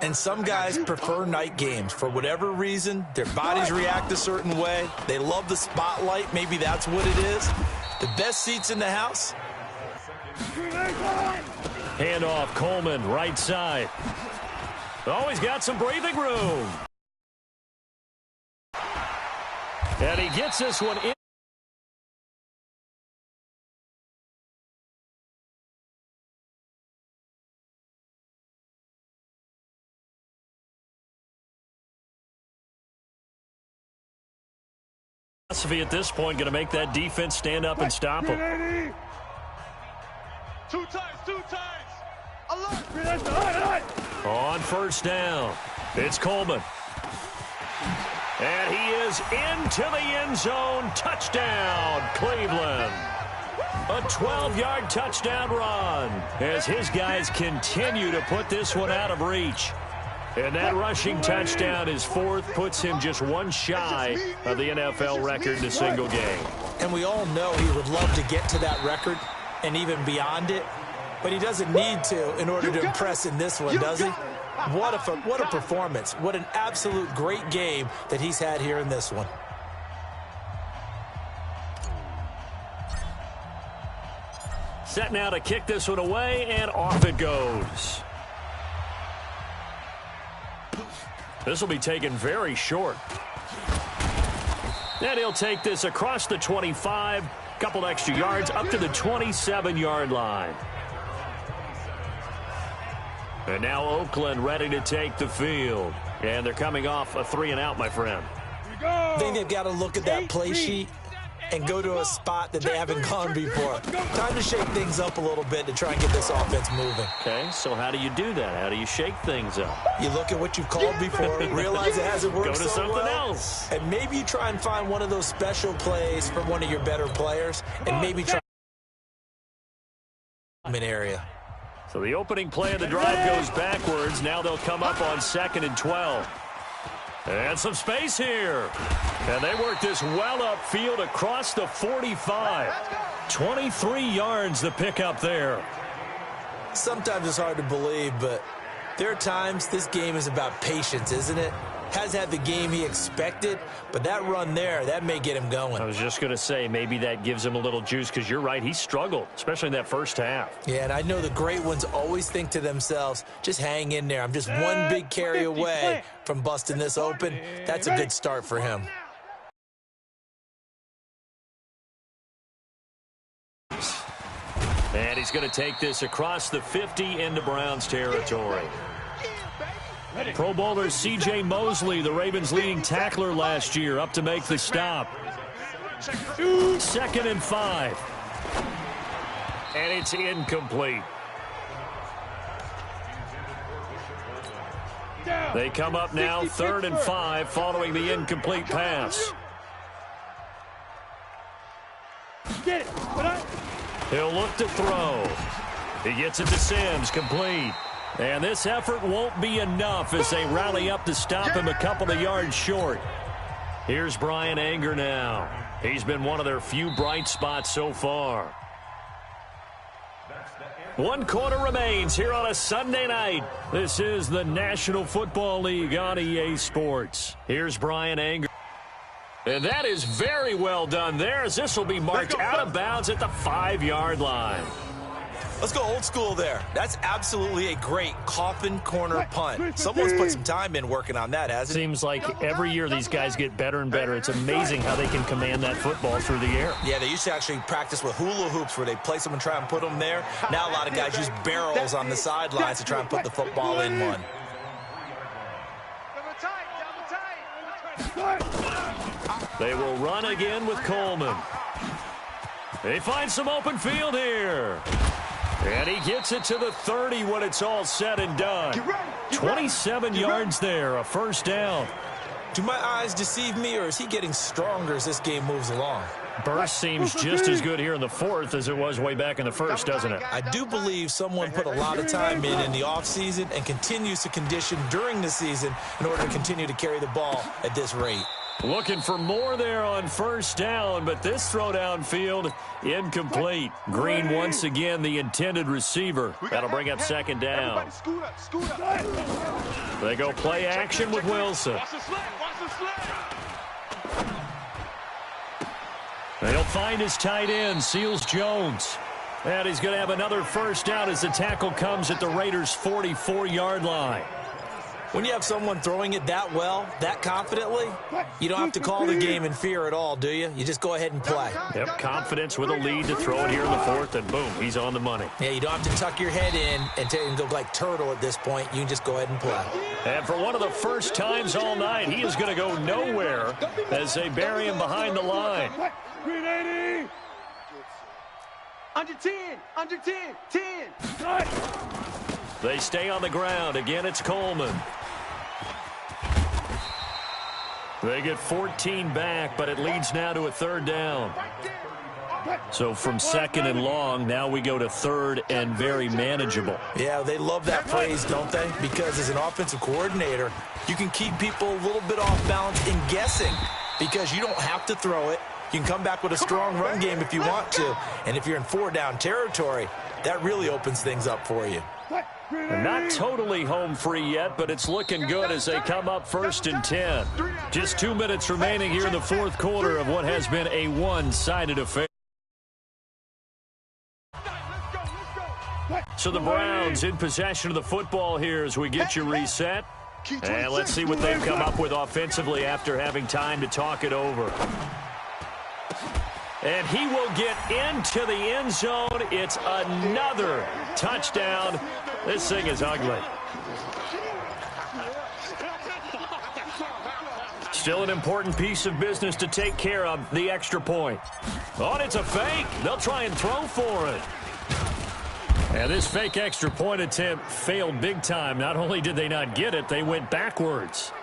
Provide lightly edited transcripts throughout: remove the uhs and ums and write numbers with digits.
And some guys prefer night games. For whatever reason, their bodies react a certain way. They love the spotlight. Maybe that's what it is. The best seats in the house. Handoff, Coleman, right side. Oh, he's got some breathing room. And he gets this one in. At this point, going to make that defense stand up and stop him. Two times. On first down, it's Coleman. And he is into the end zone. Touchdown, Cleveland. A 12-yard touchdown run as his guys continue to put this one out of reach. And that rushing touchdown, his fourth, puts him just one shy of the NFL record in a single game. And we all know he would love to get to that record and even beyond it, but he doesn't need to in order to impress in this one, does he? What a performance. What an absolute great game that he's had here in this one. Set now to kick this one away, and off it goes. This will be taken very short. And he'll take this across the 25, couple extra yards up to the 27-yard line. And now Oakland ready to take the field. And they're coming off a 3-and-out, my friend. I think they've got to look at that play sheet and go to a spot that they haven't gone before. Time to shake things up a little bit to try and get this offense moving. Okay, so how do you do that? How do you shake things up? You look at what you've called before, realize it hasn't worked so well. Go to something else. And maybe you try and find one of those special plays from one of your better players, and maybe try an area. So the opening play of the drive goes backwards. Now they'll come up on 2nd and 12. And some space here. And they work this well upfield across the 45. 23 yards the pickup there. Sometimes it's hard to believe, but there are times this game is about patience, isn't it? Has had the game he expected, but that run there, that may get him going. I was just going to say, maybe that gives him a little juice, because you're right, he struggled, especially in that first half. Yeah, and I know the great ones always think to themselves, just hang in there. I'm just one big carry away from busting this open. That's a good start for him. And he's going to take this across the 50 into Browns territory. Pro Bowler C.J. Mosley, the Ravens' leading tackler last year, up to make the stop. 2nd and 5. And it's incomplete. They come up now 3rd and 5 following the incomplete pass. He'll look to throw. He gets it to Sims, complete. And this effort won't be enough as they rally up to stop him a couple of yards short. Here's Brian Anger now. He's been one of their few bright spots so far. 1 quarter remains here on a Sunday night. This is the National Football League on EA Sports. Here's Brian Anger. And that is very well done there, as this will be marked out of bounds at the 5-yard line. Let's go old school there. That's absolutely a great coffin corner punt. Someone's put some time in working on that, hasn't it? Seems like every year these guys get better and better. It's amazing how they can command that football through the air. Yeah, they used to actually practice with hula hoops where they place them and try and put them there. Now a lot of guys use barrels on the sidelines to try and put the football in one. They will run again with Coleman. They find some open field here. And he gets it to the 30 when it's all said and done. 27 yards there, a first down. Do my eyes deceive me, or is he getting stronger as this game moves along? Burst seems just as good here in the 4th as it was way back in the 1st, doesn't it? I do believe someone put a lot of time in the offseason and continues to condition during the season in order to continue to carry the ball at this rate. Looking for more there on first down, but this throw downfield incomplete. Green once again the intended receiver. That'll bring up 2nd down. Scoot up. They go play action with Wilson. Watch the slant. Watch the slant. They'll find his tight end, Seals Jones. And he's going to have another first down as the tackle comes at the Raiders' 44-yard line. When you have someone throwing it that well, that confidently, you don't have to call the game in fear at all, do you? You just go ahead and play. Yep, confidence with a lead to throw it here in the fourth, and boom, he's on the money. Yeah, you don't have to tuck your head in and go like turtle at this point. You can just go ahead and play. And for one of the first times all night, he is going to go nowhere as they bury him behind the line. 380. Under 10, under 10, 10. They stay on the ground. Again, it's Coleman. They get 14 back, but it leads now to a third down. So from second and long, now we go to third and very manageable. Yeah, they love that phrase, don't they? Because as an offensive coordinator, you can keep people a little bit off balance in guessing because you don't have to throw it. You can come back with a strong run game if you want to. And if you're in four-down territory, that really opens things up for you. Not totally home free yet, but it's looking good as they come up first and 10. Just 2 minutes remaining here in the fourth quarter of what has been a one-sided affair. So the Browns in possession of the football here as we get you reset. And let's see what they've come up with offensively after having time to talk it over. And he will get into the end zone. It's another touchdown. This thing is ugly. Still an important piece of business to take care of, the extra point. Oh, and it's a fake. They'll try and throw for it. And this fake extra point attempt failed big time. Not only did they not get it, they went backwards.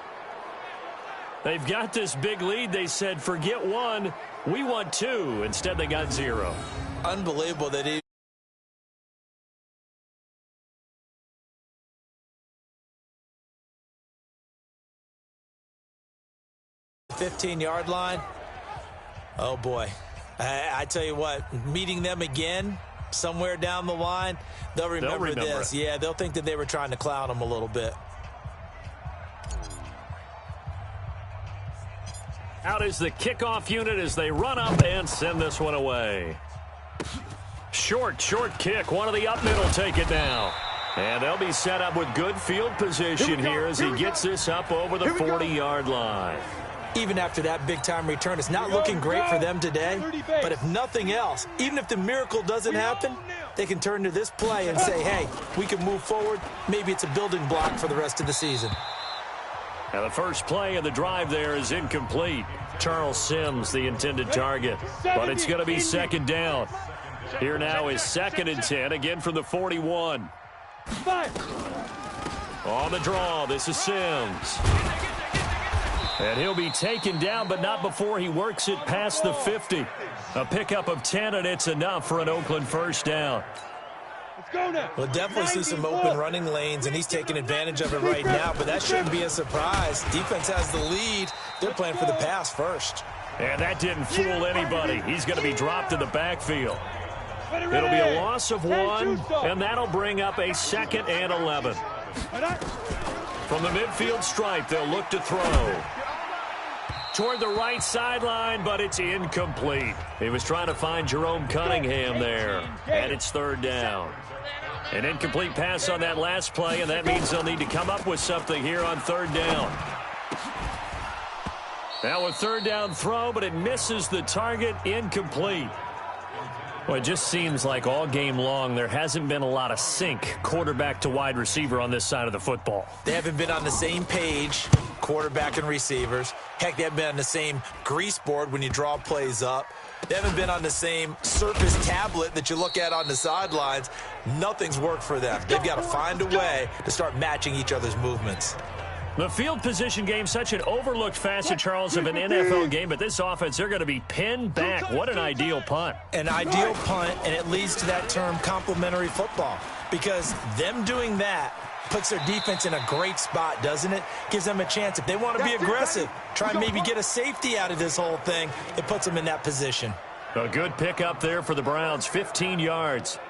They've got this big lead. They said, forget one, we want two. Instead, they got zero. Unbelievable that he 15-yard line. Oh, boy. I tell you what, meeting them again somewhere down the line, they'll remember this. Yeah, they'll think that they were trying to clown them a little bit. Out is the kickoff unit as they run up and send this one away. Short kick. One of the up middle take it now. And they'll be set up with good field position here as he gets this up over the 40-yard line. Even after that big-time return, it's not looking great for them today. But if nothing else, even if the miracle doesn't happen, they can turn to this play and say, hey, we can move forward. Maybe it's a building block for the rest of the season. Now the first play of the drive there is incomplete. Charles Sims, the intended target. But it's going to be second down. Here now is second and 10, again from the 41. On the draw, this is Sims. And he'll be taken down, but not before he works it past the 50. A pickup of 10, and it's enough for an Oakland first down. We'll definitely see some open running lanes, and he's taking advantage of it right now, but that shouldn't be a surprise. Defense has the lead. They're playing for the pass first. And that didn't fool anybody. He's going to be dropped in the backfield. It'll be a loss of one, and that'll bring up a second and 11. From the midfield stripe, they'll look to throw. Toward the right sideline, but it's incomplete. He was trying to find Jerome Cunningham there, and it's third down. An incomplete pass on that last play, and that means they'll need to come up with something here on third down. Now a third down throw, but it misses the target, incomplete. Well, it just seems like all game long there hasn't been a lot of sync quarterback to wide receiver on this side of the football. They haven't been on the same page, quarterback and receivers. Heck, they haven't been on the same grease board when you draw plays up. They haven't been on the same surface tablet that you look at on the sidelines. Nothing's worked for them. They've got to find a way to start matching each other's movements. The field position game, such an overlooked facet, Charles, of an NFL game, but this offense, they're going to be pinned back. What an ideal punt. An ideal punt, and it leads to that term complementary football, because them doing that puts their defense in a great spot, doesn't it? Gives them a chance. If they want to be aggressive, try and maybe get a safety out of this whole thing, it puts them in that position. A good pickup there for the Browns, 15 yards.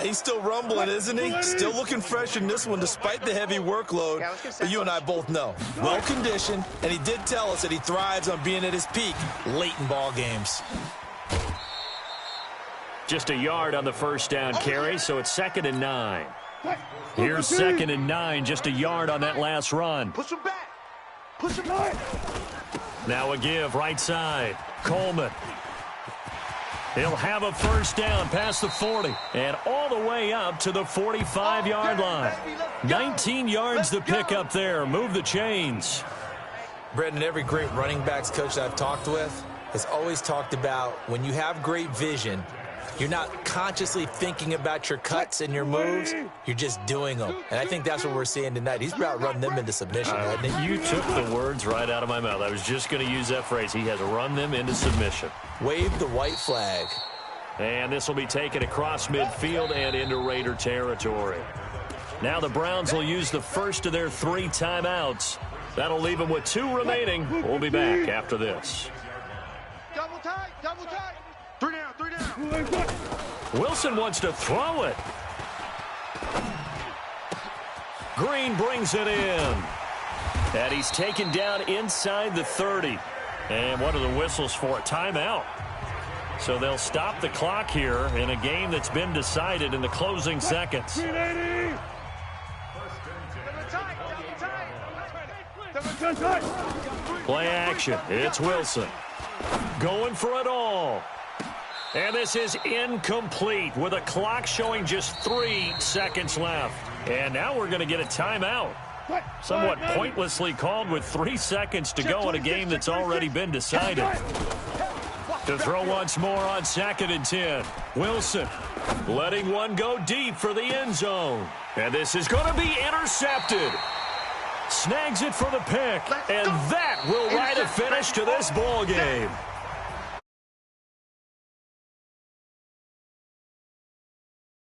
He's still rumbling, isn't he? Still looking fresh in this one despite the heavy workload. But you and I both know, well-conditioned, and he did tell us that he thrives on being at his peak late in ball games. Just a yard on the first down carry, so it's 2nd and 9. Here's 2nd and 9, just a yard on that last run. Push him back. Push him back. Now a give, right side. Coleman. He'll have a first down past the 40 and all the way up to the 45-yard line. 19 yards to pick up there. Move the chains. Brendan, every great running backs coach I've talked with has always talked about when you have great vision, you're not consciously thinking about your cuts and your moves. You're just doing them. And I think that's what we're seeing tonight. He's about running them into submission, hasn't he? You took the words right out of my mouth. I was just going to use that phrase. He has run them into submission. Wave the white flag. And this will be taken across midfield and into Raider territory. Now the Browns will use the first of their 3 timeouts. That'll leave them with 2 remaining. We'll be back after this. Double tight, double tight. 3 down, 3 down. Wilson wants to throw it. Green brings it in. And he's taken down inside the 30. And what are the whistles for? Timeout. So they'll stop the clock here in a game that's been decided in the closing seconds. Play action. It's Wilson. Going for it all. And this is incomplete with a clock showing just 3 seconds left. And now we're going to get a timeout. Somewhat pointlessly called with 3 seconds to go in a game that's already been decided. To throw once more on 2nd and 10. Wilson letting one go deep for the end zone. And this is going to be intercepted. Snags it for the pick. And that will write a finish to this ball game.